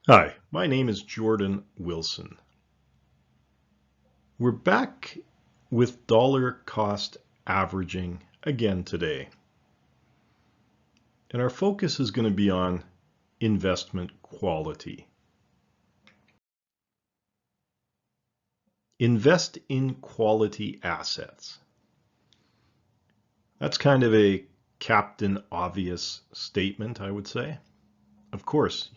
Hi, my name is Jordan Wilson. We're back with dollar cost averaging again today. And our focus is going to be on investment quality. Invest in quality assets. That's kind of a Captain Obvious statement, I would say. Of course,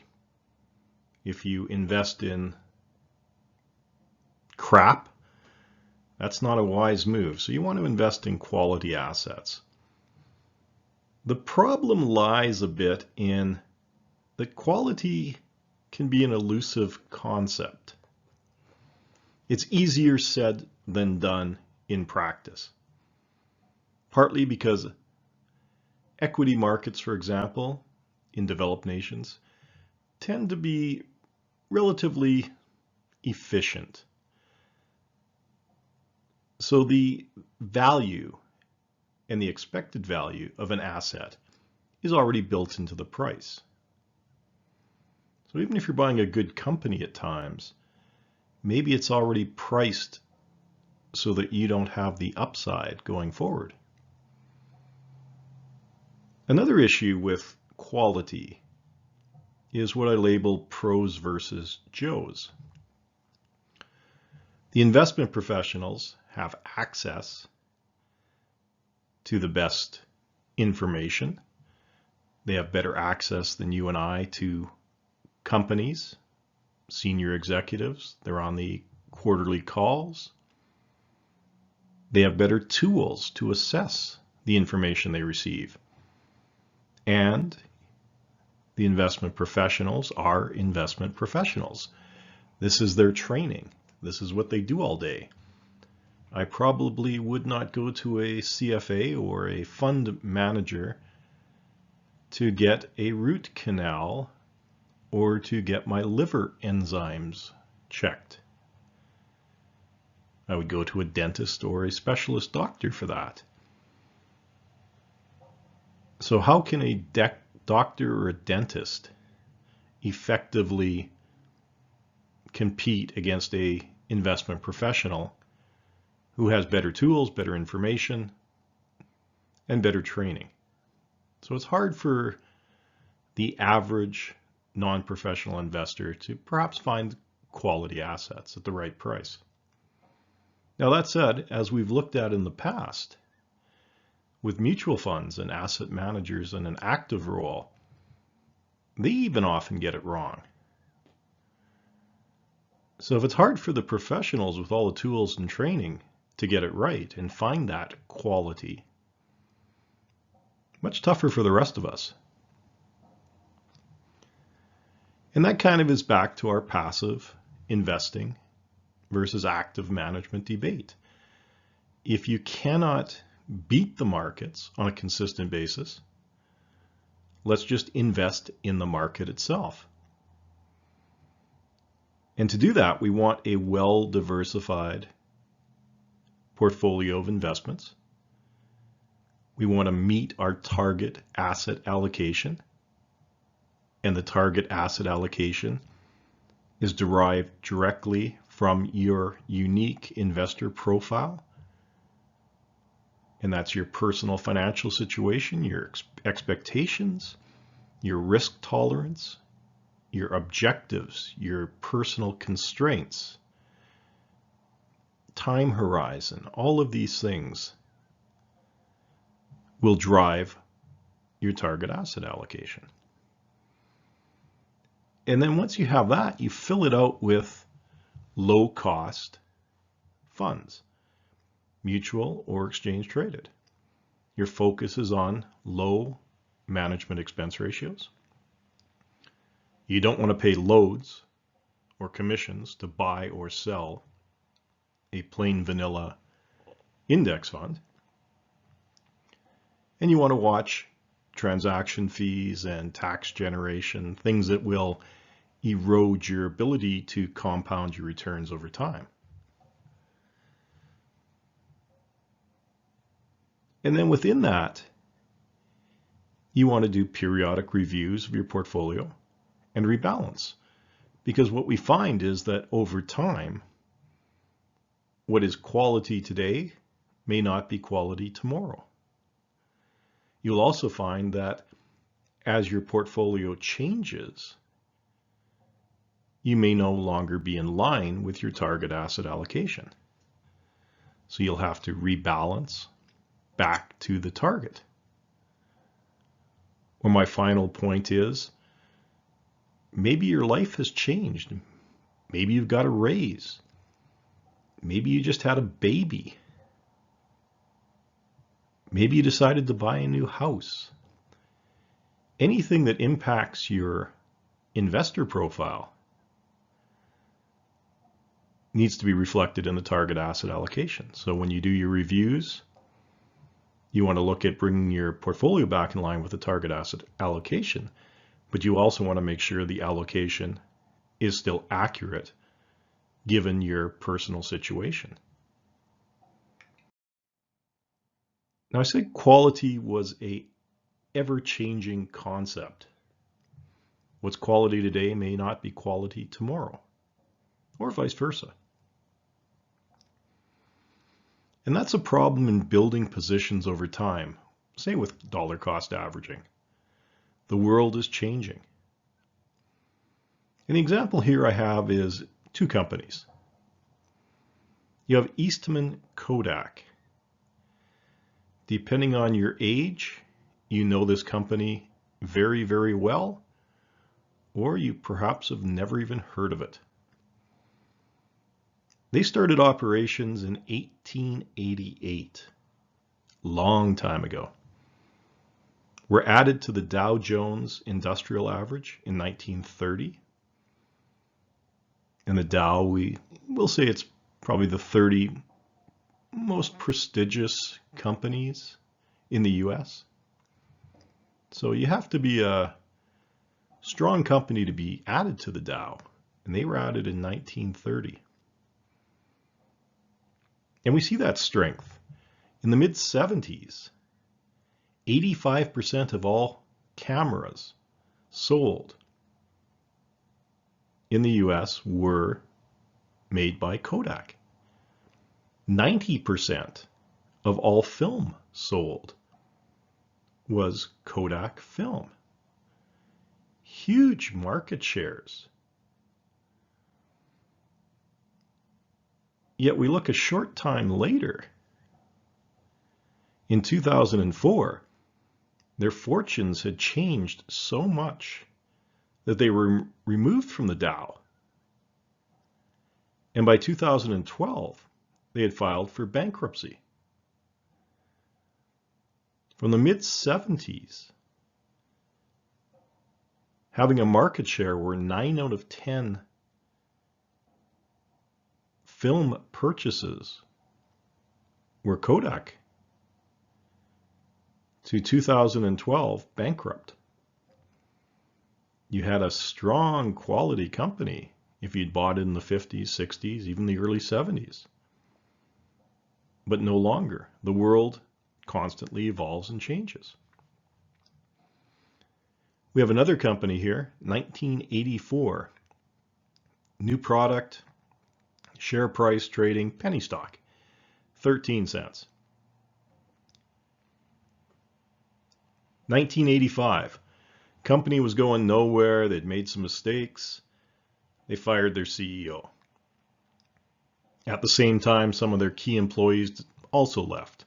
if you invest in crap, that's not a wise move. So you want to invest in quality assets. The problem lies a bit in that quality can be an elusive concept. It's easier said than done in practice, partly because equity markets, for example, in developed nations, tend to be relatively efficient. So the value and the expected value of an asset is already built into the price. So even if you're buying a good company at times, maybe it's already priced so that you don't have the upside going forward. Another issue with quality is what I label pros versus Joes. The investment professionals have access to the best information. They have better access than you and I to companies, senior executives. They're on the quarterly calls. They have better tools to assess the information they receive. And the investment professionals are investment professionals. This is their training. This is what they do all day. I probably would not go to a CFA or a fund manager to get a root canal or to get my liver enzymes checked. I would go to a dentist or a specialist doctor for that. So how can a doctor or a dentist effectively compete against a investment professional who has better tools, better information, and better training? So it's hard for the average non-professional investor to perhaps find quality assets at the right price. Now that said, as we've looked at in the past, with mutual funds and asset managers in an active role, they even often get it wrong. So if it's hard for the professionals with all the tools and training to get it right and find that quality, much tougher for the rest of us. And that kind of is back to our passive investing versus active management debate. If you cannot beat the markets on a consistent basis, let's just invest in the market itself. And to do that, we want a well-diversified portfolio of investments. We want to meet our target asset allocation. And the target asset allocation is derived directly from your unique investor profile. And that's your personal financial situation, your expectations, your risk tolerance, your objectives, your personal constraints, time horizon. All of these things will drive your target asset allocation. And then once you have that, you fill it out with low cost funds, mutual or exchange traded. Your focus is on low management expense ratios. You don't want to pay loads or commissions to buy or sell a plain vanilla index fund. And you want to watch transaction fees and tax generation, things that will erode your ability to compound your returns over time. And then within that, you want to do periodic reviews of your portfolio and rebalance. Because what we find is that over time, what is quality today may not be quality tomorrow. You'll also find that as your portfolio changes, you may no longer be in line with your target asset allocation. So you'll have to rebalance back to the target. Or my final point is, maybe your life has changed. Maybe you've got a raise. Maybe you just had a baby. Maybe you decided to buy a new house. Anything that impacts your investor profile needs to be reflected in the target asset allocation. So when you do your reviews, you want to look at bringing your portfolio back in line with the target asset allocation, but you also want to make sure the allocation is still accurate given your personal situation. Now, I said quality was a ever-changing concept. What's quality today may not be quality tomorrow, or vice versa. And that's a problem in building positions over time, say with dollar cost averaging. The world is changing. An example here I have is two companies. You have Eastman Kodak. Depending on your age, you know this company very, very well, or you perhaps have never even heard of it. They started operations in 1888, long time ago. Were added to the Dow Jones Industrial Average in 1930. And the Dow, we'll say it's probably the 30 most prestigious companies in the US. So you have to be a strong company to be added to the Dow, and they were added in 1930. And we see that strength. In the mid-70s, 85% of all cameras sold in the US were made by Kodak. 90% of all film sold was Kodak film. Huge market shares. Yet we look a short time later, in 2004, their fortunes had changed so much that they were removed from the Dow. And by 2012, they had filed for bankruptcy. From the mid-70s, having a market share where 9 out of 10 film purchases were Kodak, to 2012, bankrupt. You had a strong quality company if you'd bought it in the 50s, 60s, even the early 70s. But no longer. The world constantly evolves and changes. We have another company here, 1984. New product, share price trading, penny stock, 13 cents. 1985, company was going nowhere. They'd made some mistakes. They fired their CEO. At the same time, some of their key employees also left.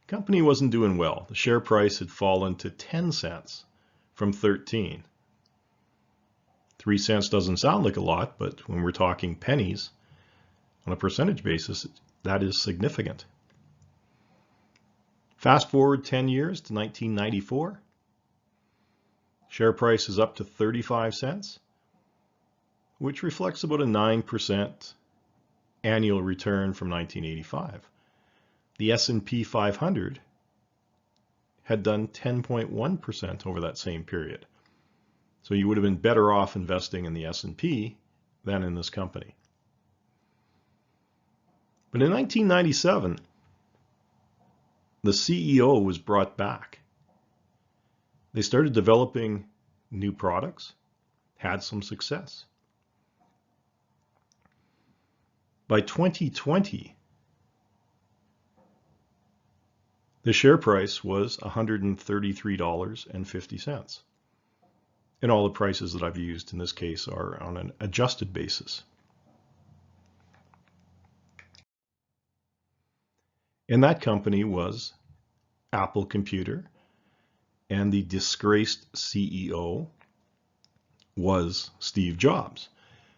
Company wasn't doing well. The share price had fallen to 10 cents from 13. 3 cents doesn't sound like a lot, but when we're talking pennies, on a percentage basis, that is significant. Fast forward 10 years to 1994. Share price is up to 35 cents, which reflects about a 9% annual return from 1985. The S&P 500 had done 10.1% over that same period. So you would have been better off investing in the S&P than in this company. But in 1997, the CEO was brought back. They started developing new products. had some success. By 2020, the share price was $133.50. And all the prices that I've used in this case are on an adjusted basis. And that company was Apple Computer, and the disgraced CEO was Steve Jobs,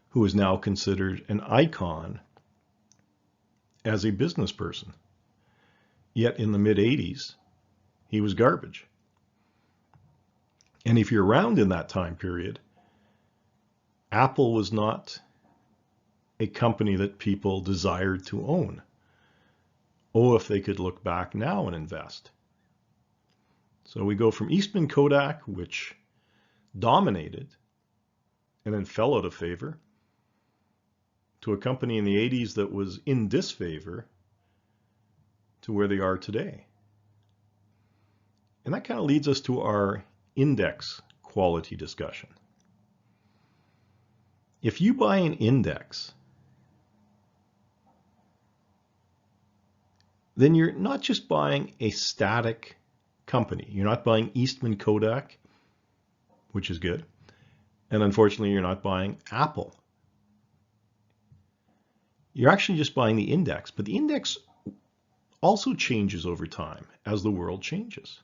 who is now considered an icon as a business person. Yet in the mid-80s, he was garbage. And if you're around in that time period, Apple was not a company that people desired to own. Oh, if they could look back now and invest. So we go from Eastman Kodak, which dominated and then fell out of favor, to a company in the 80s that was in disfavor, to where they are today. And that kind of leads us to our index quality discussion. If you buy an index, then you're not just buying a static company. You're not buying Eastman Kodak, which is good. And unfortunately, you're not buying Apple. You're actually just buying the index, but the index also changes over time as the world changes.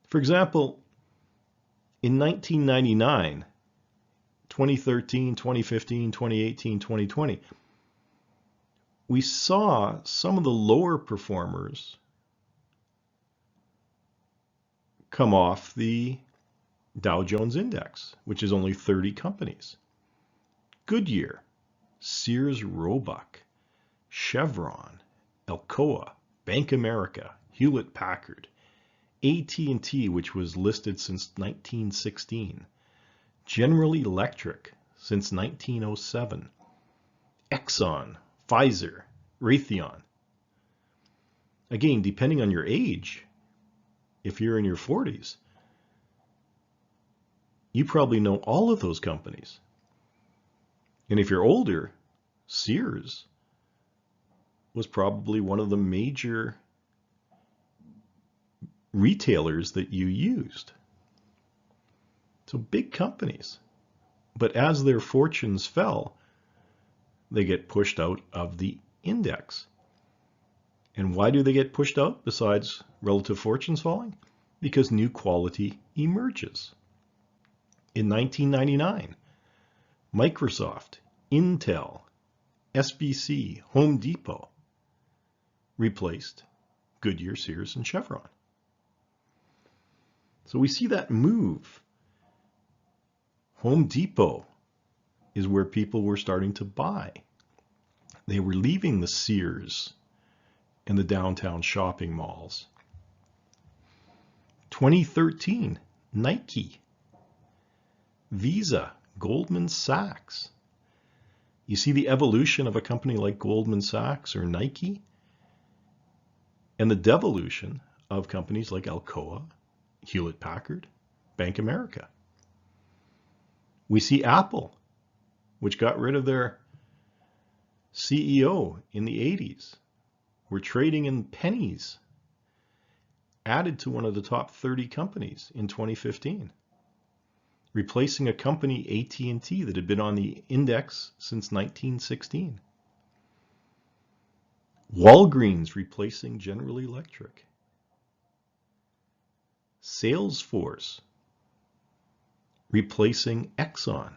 For example, in 1999, 2013, 2015, 2018, 2020, we saw some of the lower performers come off the Dow Jones Index, which is only 30 companies. Goodyear, Sears Roebuck, Chevron, Alcoa, Bank America, Hewlett Packard, AT&T, which was listed since 1916, General Electric since 1907, Exxon, Pfizer, Raytheon. Again, depending on your age, if you're in your 40s, you probably know all of those companies. And if you're older, Sears was probably one of the major retailers that you used. So big companies. But as their fortunes fell, they get pushed out of the index. And why do they get pushed out besides relative fortunes falling? Because new quality emerges. In 1999, Microsoft, Intel, SBC, Home Depot replaced Goodyear, Sears, and Chevron. So we see that move. Home Depot is where people were starting to buy. They were leaving the Sears and the downtown shopping malls. 2013, Nike, Visa, Goldman Sachs. You see the evolution of a company like Goldman Sachs or Nike, and the devolution of companies like Alcoa, Hewlett Packard, Bank America. We see Apple, which got rid of their CEO in the 80s. We're trading in pennies, added to one of the top 30 companies in 2015, replacing a company, AT&T, that had been on the index since 1916. Walgreens replacing General Electric. Salesforce replacing Exxon.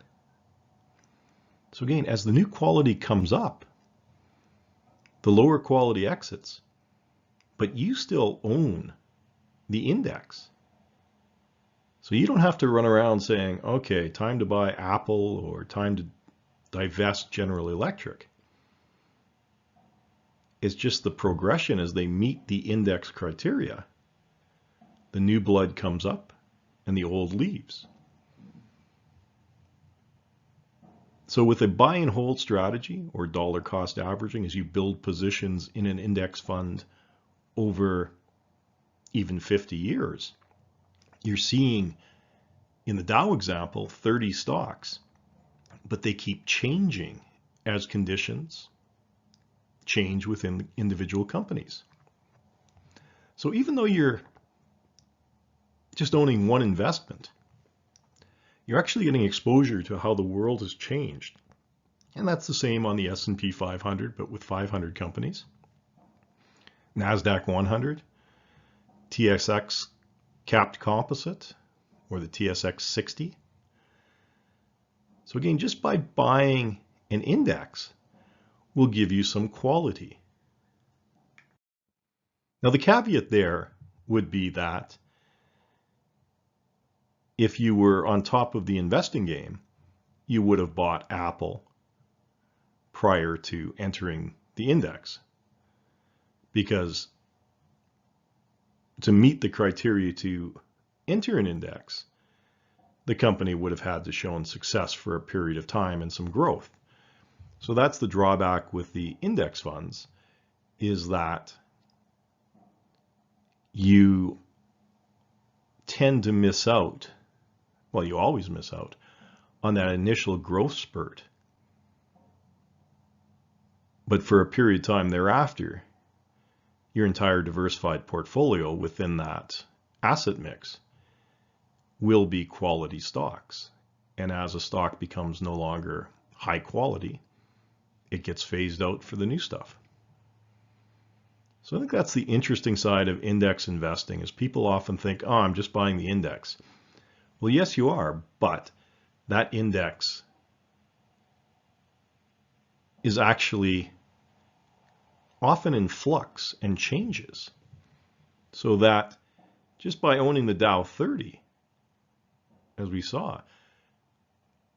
So again, as the new quality comes up, the lower quality exits, but you still own the index. So you don't have to run around saying, okay, time to buy Apple or time to divest General Electric. It's just the progression as they meet the index criteria. The new blood comes up and the old leaves. So with a buy and hold strategy or dollar cost averaging, as you build positions in an index fund over even 50 years, you're seeing in the Dow example, 30 stocks, but they keep changing as conditions change within individual companies. So even though you're just owning one investment, you're actually getting exposure to how the world has changed. And that's the same on the S&P 500, but with 500 companies. NASDAQ 100, TSX Capped Composite, or the TSX 60. So again, just by buying an index will give you some quality. Now the caveat there would be that if you were on top of the investing game, you would have bought Apple prior to entering the index. Because to meet the criteria to enter an index, the company would have had to show success for a period of time and some growth. So that's the drawback with the index funds, is that you tend to miss out, well, you always miss out on that initial growth spurt. But for a period of time thereafter, your entire diversified portfolio within that asset mix will be quality stocks. And as a stock becomes no longer high quality, it gets phased out for the new stuff. So I think that's the interesting side of index investing, is people often think, oh, I'm just buying the index. Well, yes, you are, but that index is actually often in flux and changes. So that just by owning the Dow 30, as we saw,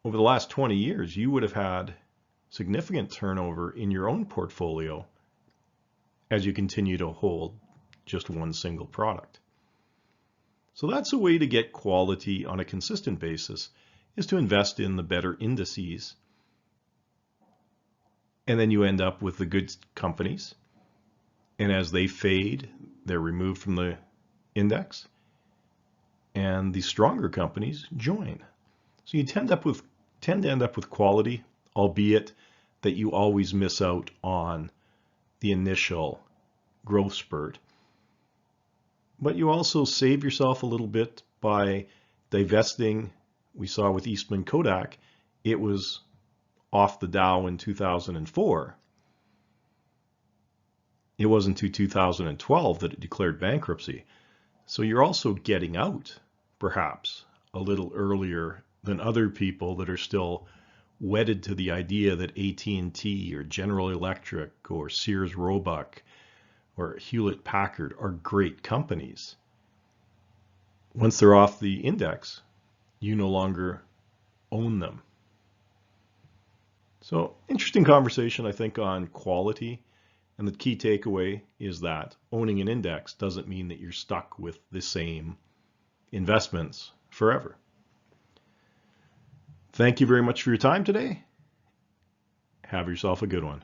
over the last 20 years, you would have had significant turnover in your own portfolio as you continue to hold just one single product. So that's a way to get quality on a consistent basis, is to invest in the better indices. And then you end up with the good companies. And as they fade, they're removed from the index. And the stronger companies join. So you tend to end up with quality, albeit that you always miss out on the initial growth spurt. But you also save yourself a little bit by divesting. We saw with Eastman Kodak, it was off the Dow in 2004. It wasn't until 2012 that it declared bankruptcy. So you're also getting out, perhaps, a little earlier than other people that are still wedded to the idea that AT&T or General Electric or Sears Roebuck or Hewlett Packard are great companies. Once they're off the index, you no longer own them. So interesting conversation, I think, on quality. And the key takeaway is that owning an index doesn't mean that you're stuck with the same investments forever. Thank you very much for your time today. Have yourself a good one.